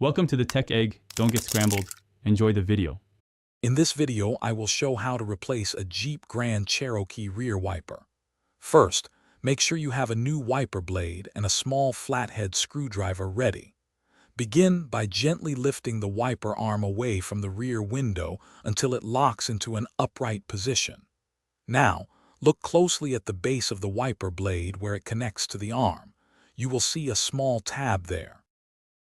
Welcome to the Tech Egg. Don't get scrambled. Enjoy the video. In this video, I will show how to replace a Jeep Grand Cherokee rear wiper. First, make sure you have a new wiper blade and a small flathead screwdriver ready. Begin by gently lifting the wiper arm away from the rear window until it locks into an upright position. Now, look closely at the base of the wiper blade where it connects to the arm. You will see a small tab there.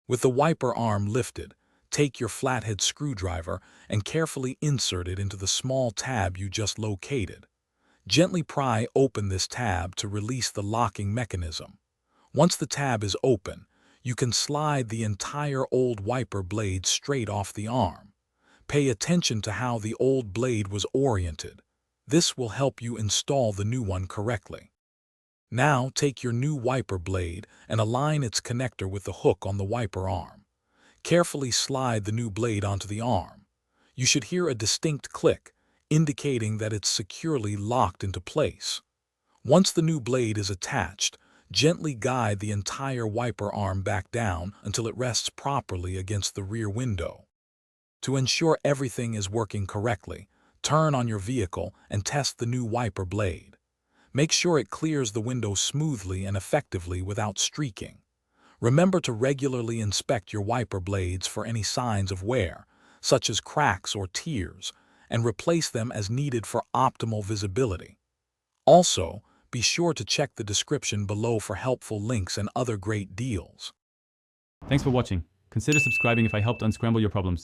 With the wiper arm lifted, take your flathead screwdriver and carefully insert it into the small tab you just located. Gently pry open this tab to release the locking mechanism. Once the tab is open, you can slide the entire old wiper blade straight off the arm. Pay attention to how the old blade was oriented. This will help you install the new one correctly. Now take your new wiper blade and align its connector with the hook on the wiper arm. Carefully slide the new blade onto the arm. You should hear a distinct click, indicating that it's securely locked into place. Once the new blade is attached, gently guide the entire wiper arm back down until it rests properly against the rear window. To ensure everything is working correctly, turn on your vehicle and test the new wiper blade. Make sure it clears the window smoothly and effectively without streaking. Remember to regularly inspect your wiper blades for any signs of wear, such as cracks or tears, and replace them as needed for optimal visibility. Also, be sure to check the description below for helpful links and other great deals. Thanks for watching. Consider subscribing if I helped unscramble your problems.